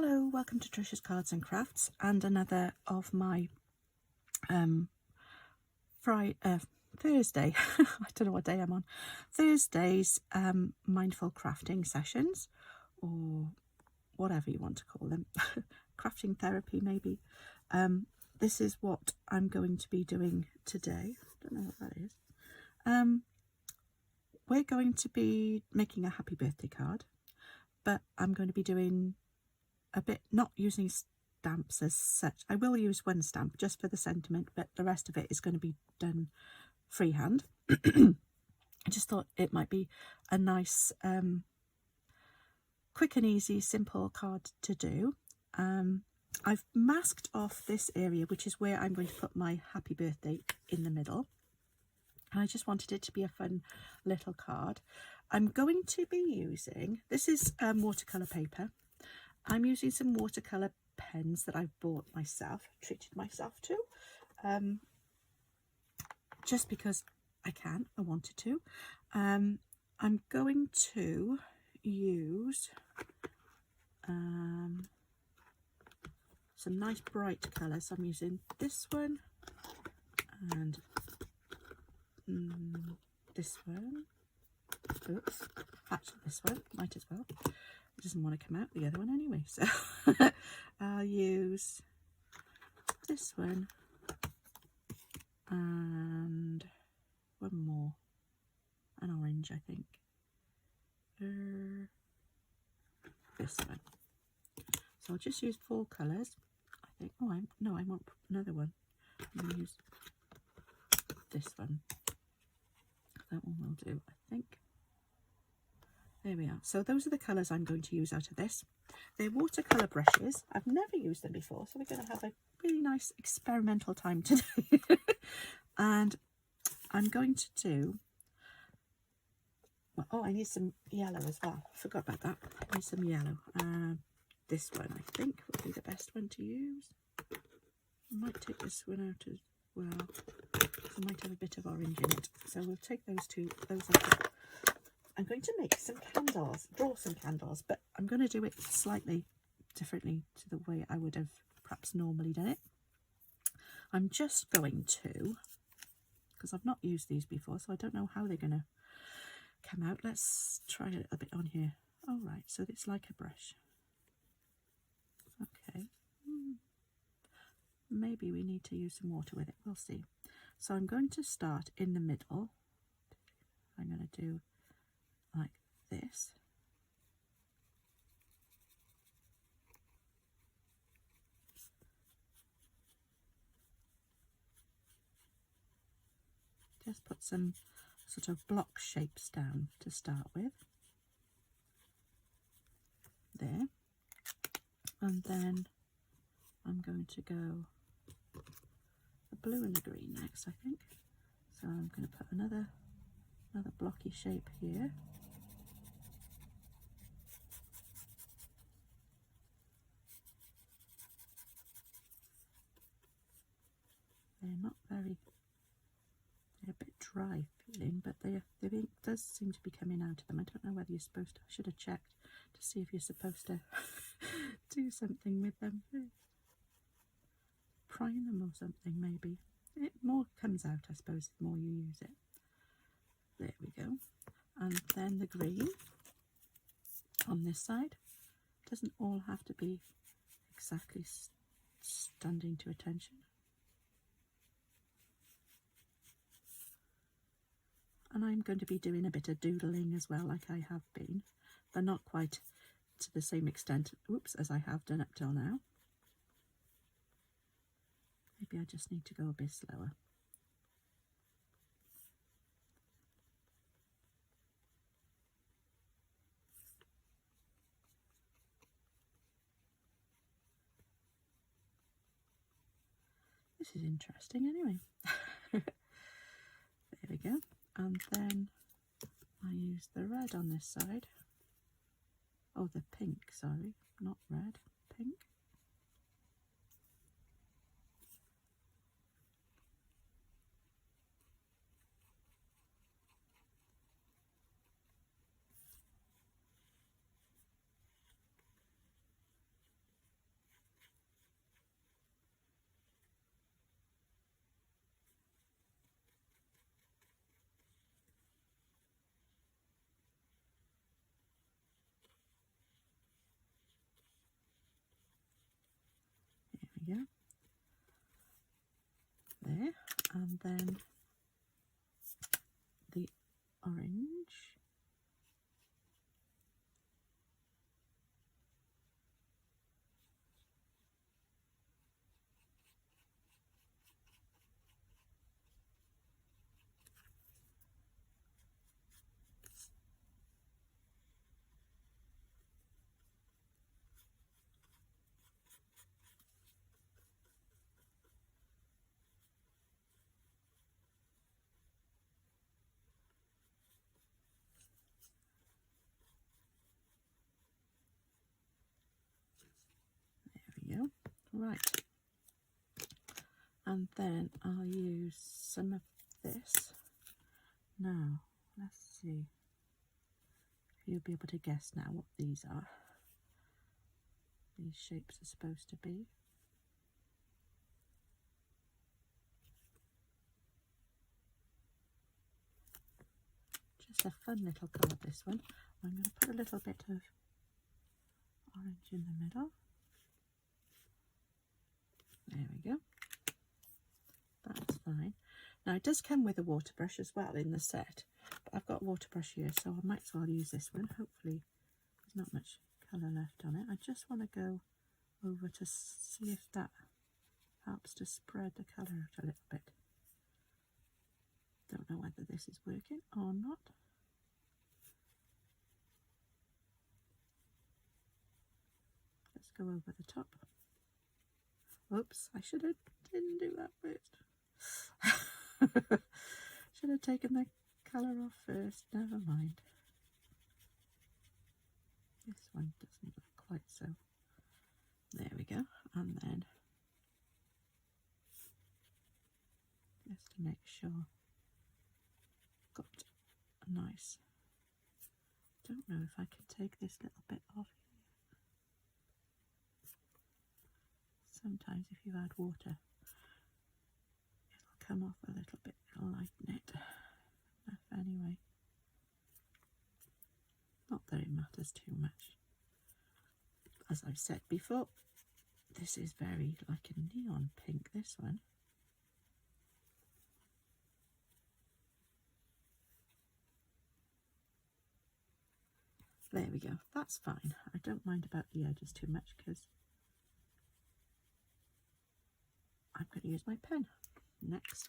Hello, welcome to Tricia's Cards and Crafts and another of my Thursday, I don't know what day I'm on, Thursday's mindful crafting sessions, or whatever you want to call them, crafting therapy maybe. This is what I'm going to be doing today. I don't know what that is. We're going to be making a happy birthday card, but I'm going to be doing a bit, not using stamps as such. I will use one stamp just for the sentiment, but the rest of it is going to be done freehand. I just thought it might be a nice, quick and easy, simple card to do. I've masked off this area, which is where I'm going to put my happy birthday in the middle. And I just wanted it to be a fun little card. I'm going to be using, this is watercolour paper. I'm using some watercolour pens that I've bought myself, treated myself to, just because I wanted to. I'm going to use some nice bright colours. I'm using this one and this one. Oops, actually this one, might as well. It doesn't want to come out the other one anyway, so I'll use this one and one more, an orange, I think. This one. So I'll just use 4 colours, I think. Oh, I want another one. I'm going to use this one. That one will do, I think. There we are. So those are the colours I'm going to use out of this. They're watercolour brushes. I've never used them before, so we're going to have a really nice experimental time today. And I'm going to do, well, oh, I need some yellow as well. I forgot about that. I need some yellow. This one, I think, would be the best one to use. I might take this one out as well. It might have a bit of orange in it. So we'll take those two. Those are. I'm going to make some candles, draw some candles, but I'm going to do it slightly differently to the way I would have perhaps normally done it. I'm just going to, because I've not used these before, so I don't know how they're going to come out. Let's try it a bit on here. All right, so it's like a brush. Okay. Maybe we need to use some water with it. We'll see. So I'm going to start in the middle. I'm going to do like this. Just put some sort of block shapes down to start with. There. And then I'm going to go the blue and the green next, I think. So I'm going to put another blocky shape here. They're a bit dry feeling, but the ink does seem to be coming out of them. I don't know whether you're supposed to, I should have checked to see if you're supposed to do something with them. Prime them or something, maybe. It more comes out, I suppose, the more you use it. There we go. And then the green on this side. Doesn't all have to be exactly standing to attention. And I'm going to be doing a bit of doodling as well, like I have been, but not quite to the same extent, as I have done up till now. Maybe I just need to go a bit slower. This is interesting anyway. There we go. And then I use the red on this side. Oh, the pink, sorry, not red, pink. we go. There, and then the orange. There we go. Right. And then I'll use some of this. Now, let's see if you'll be able to guess now what these are. These shapes are supposed to be. Just a fun little colour, this one. I'm going to put a little bit of orange in the middle. There we go. That's fine. Now it does come with a water brush as well in the set, but I've got a water brush here, so I might as well use this one. Hopefully there's not much colour left on it. I just want to go over to see if that helps to spread the colour out a little bit. Don't know whether this is working or not. Let's go over the top. Oops, I didn't do that first. Should have taken the colour off first. Never mind. This one doesn't look quite so. There we go. And then just to make sure, got a nice. Don't know if I can take this little bit off here. Sometimes if you add water, it'll come off a little bit, it'll lighten it enough anyway. Not that it matters too much. As I've said before, this is very like a neon pink, this one. There we go, that's fine. I don't mind about the edges too much because I'm going to use my pen next.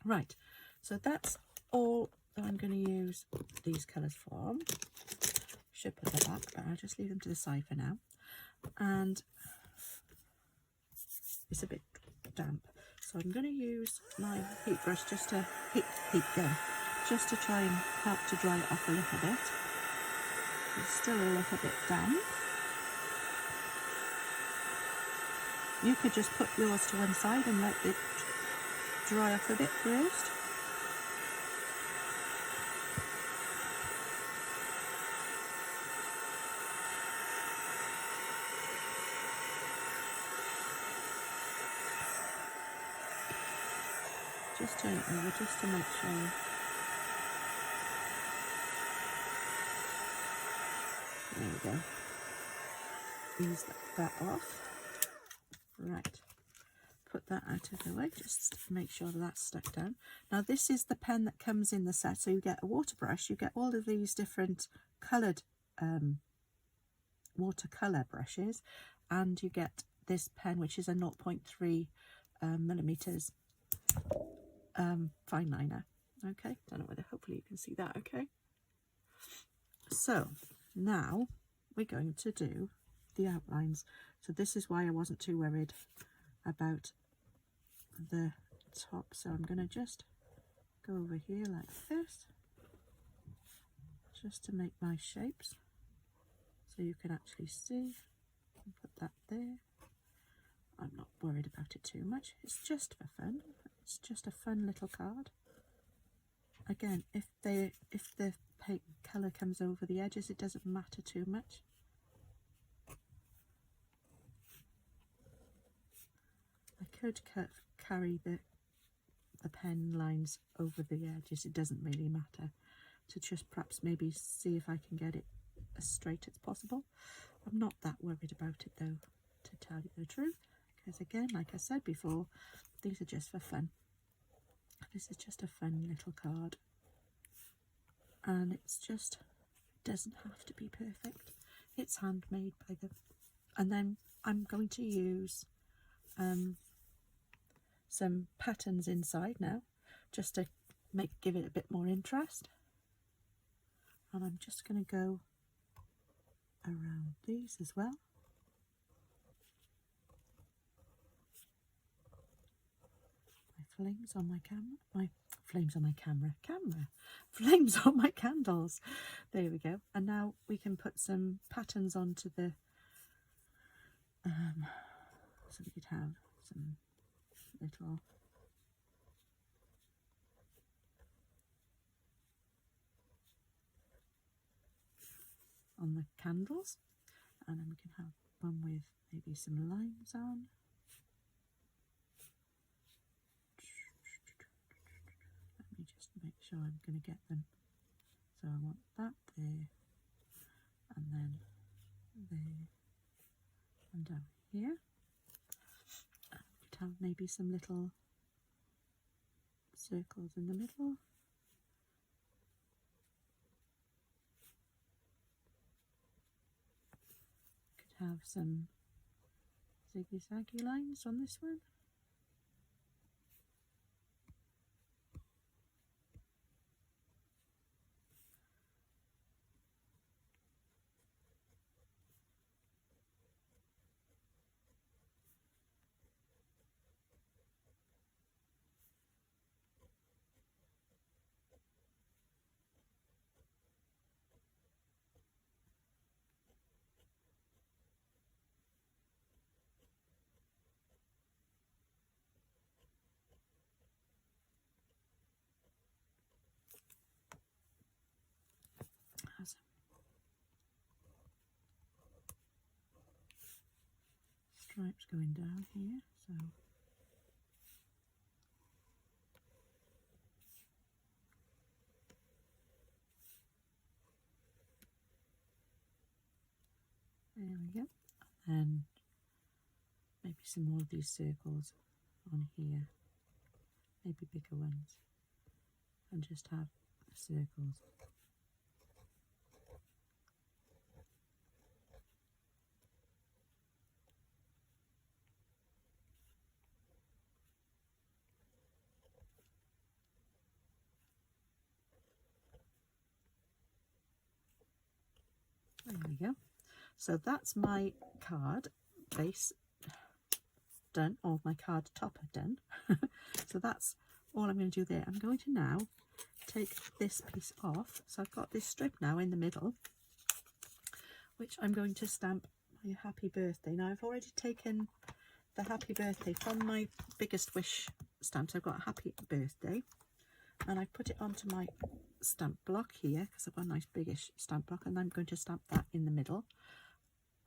Right, so that's all that I'm going to use these colours for. Should put them back, but I'll just leave them to the side for now. And it's a bit damp, so I'm going to use my heat brush just to heat gun, just to try and help to dry it off a little bit. It's still a little bit damp. You could just put yours to one side and let it dry off a bit first. Just turn it over just to make sure. There we go. Ease that off. Right, put that out of the way, just to make sure that that's stuck down. Now this is the pen that comes in the set, so you get a water brush, you get all of these different coloured watercolour brushes, and you get this pen which is a 0.3 millimeters fine liner. Okay, don't know whether, hopefully you can see that okay. So now we're going to do the outlines. So this is why I wasn't too worried about the top. So I'm going to just go over here like this, just to make my shapes so you can actually see, and put that there. I'm not worried about it too much. It's just for fun. It's just a fun little card. Again, if the paint colour comes over the edges, it doesn't matter too much. I could carry the pen lines over the edges, it doesn't really matter, to just perhaps maybe see if I can get it as straight as possible. I'm not that worried about it though, to tell you the truth, because again, like I said before, these are just for fun. This is just a fun little card, and it's just, doesn't have to be perfect. It's handmade by the, and then I'm going to use some patterns inside now, just to give it a bit more interest. And I'm just going to go around these as well. Flames on my camera, flames on my candles. There we go. And now we can put some patterns onto the so we could have some little on the candles, and then we can have one with maybe some lines on. Let me just make sure I'm going to get them. So I want that there, and then there, and down here. And we could have maybe some little circles in the middle. Could have some ziggy-zaggy lines on this one. Has stripes going down here, so there we go. And maybe some more of these circles on here, maybe bigger ones, and just have the circles. There we go. So that's my card base done, or my card topper done. So that's all I'm going to do there. I'm going to now take this piece off. So I've got this strip now in the middle, which I'm going to stamp my happy birthday. Now I've already taken the happy birthday from my Biggest Wish stamps. I've got happy birthday, and I put it onto my stamp block here because I've got a nice biggish stamp block, and I'm going to stamp that in the middle.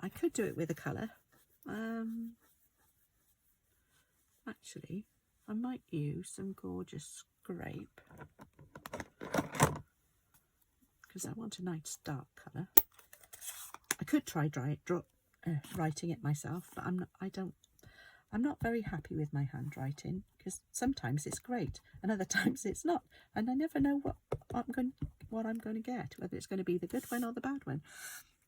I could do it with a colour. Actually, I might use some gorgeous scrape because I want a nice dark colour. I could try writing it myself, but I'm not very happy with my handwriting because sometimes it's great and other times it's not, and I never know what I'm going to get, whether it's going to be the good one or the bad one.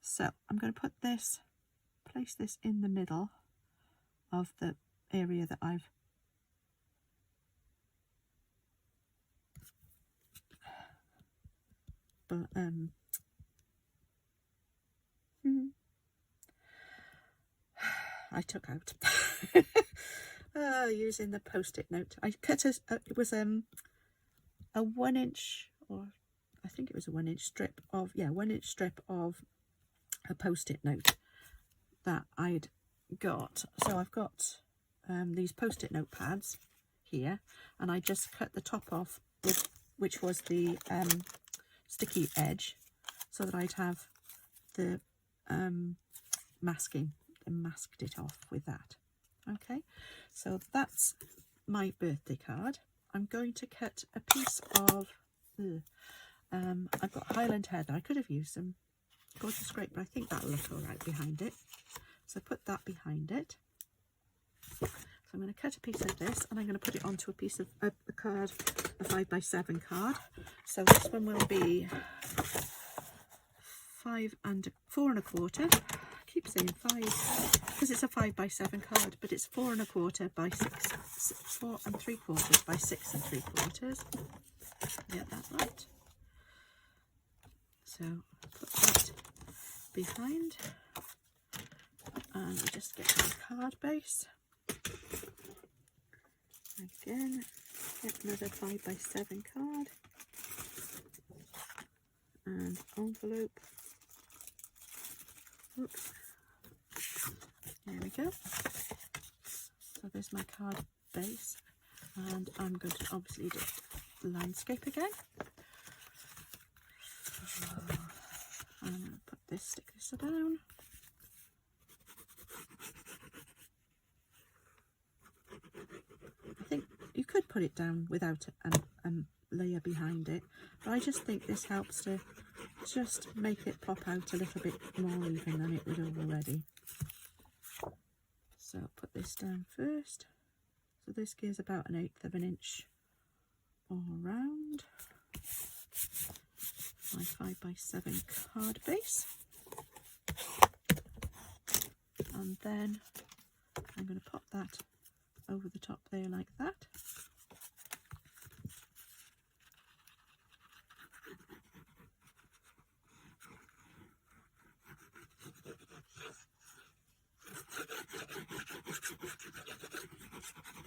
So I'm going to place this in the middle of the area that I've I took out using the post-it note. I cut it was a 1 inch, or I think it was a 1 inch strip of 1 inch strip of a post-it note that I'd got. So I've got these post-it note pads here, and I just cut the top off with, which was the sticky edge, so that I'd have the masking, and masked it off with that. Okay, so that's my birthday card. I'm going to cut a piece of I've got Highland Heather. I could have used some Gorgeous Scrape, but I think that'll look all right behind it, so put that behind it. So I'm going to cut a piece of this and I'm going to put it onto a piece of a card, a 5x7 card. So this one will be 4 1/4. I keep saying 5 because it's a 5x7 card, but it's 4 1/4 by 4 3/4 by 6 3/4. Get that right. So put that behind, and we just get our card base. Again, get another 5x7 card and envelope. Oops. There we go. So there's my card base, and I'm going to obviously do landscape again. So I'm going to put this, stick this down. I think you could put it down without a layer behind it, but I just think this helps to just make it pop out a little bit more even than it would already. So put this down first. So this gives about 1/8 of an inch all round. My 5x7 card base. And then I'm going to pop that over the top there like that.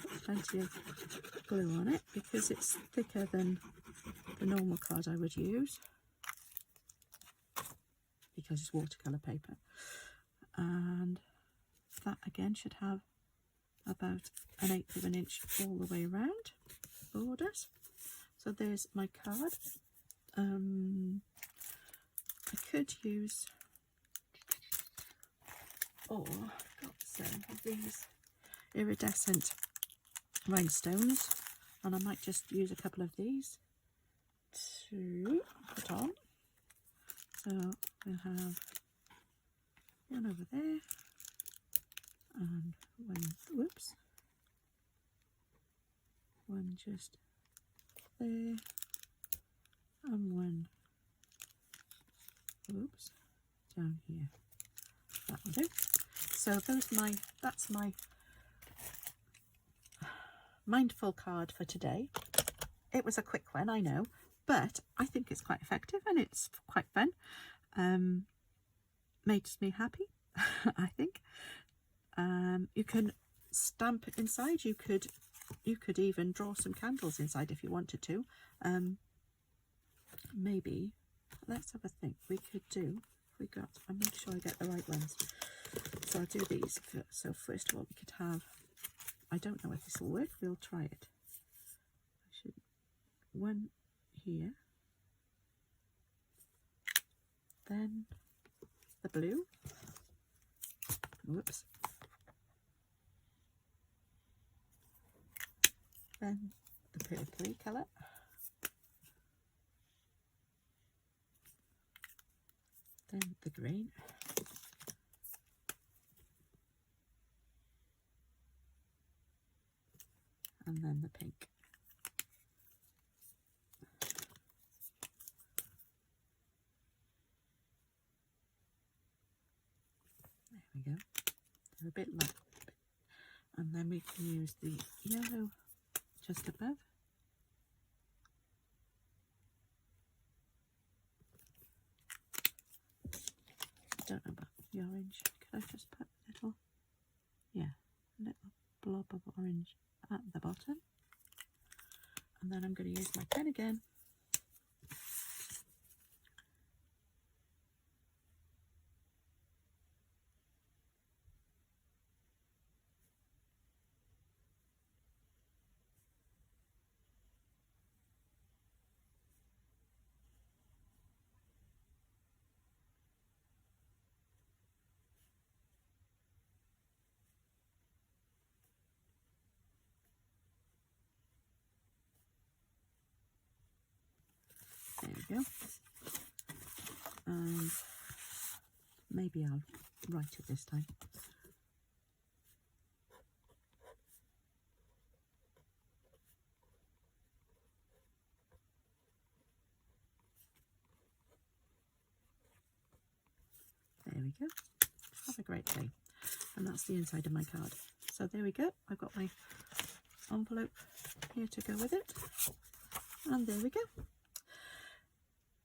Put plenty of glue on it because it's thicker than the normal card I would use, because it's watercolour paper. And that again should have about 1/8 of an inch all the way around borders. So there's my card. I could use, I've got some of these iridescent rhinestones, and I might just use a couple of these to put on. So we'll have one over there, and one just there, and one down here. That will do. So that's my mindful card for today. It was a quick one, I know, but I think it's quite effective and it's quite fun. Makes me happy. I think. You can stamp inside. You could even draw some candles inside if you wanted to. Maybe, let's have a think. We could do, I'll make sure I get the right ones. So I'll do these. So first of all, we could have, I don't know if this will work. We'll try it. One here. Then the blue. Whoops. Then the purpley colour. Then the green. And then the pink. There we go. They're a bit light. And then we can use the yellow just above. Don't know about the orange. Could I just put a little blob of orange at the bottom? And then I'm going to use my pen again. There we go. And maybe I'll write it this time. we go. Have a great day. And that's the inside of my card. So there we go. I've got my envelope here to go with it. And there we go.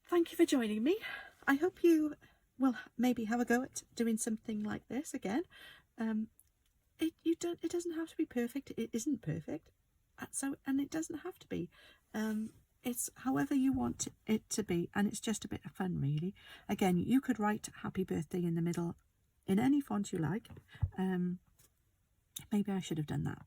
Thank you for joining me. I hope you will maybe have a go at doing something like this again. It doesn't have to be perfect. It isn't perfect. And it doesn't have to be. It's however you want it to be, and it's just a bit of fun, really. Again, you could write happy birthday in the middle in any font you like. Maybe I should have done that,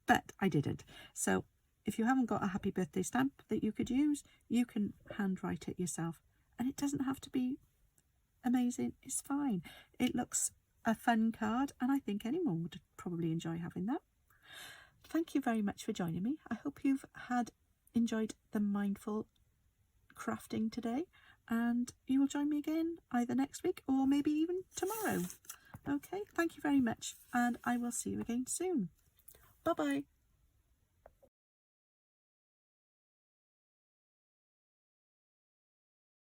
but I didn't. So if you haven't got a happy birthday stamp that you could use, you can handwrite it yourself, and it doesn't have to be amazing. It's fine. It looks a fun card, and I think anyone would probably enjoy having that. Thank you very much for joining me. I hope you've enjoyed the mindful crafting today, and you will join me again either next week or maybe even tomorrow. Okay, thank you very much, and I will see you again soon. Bye bye.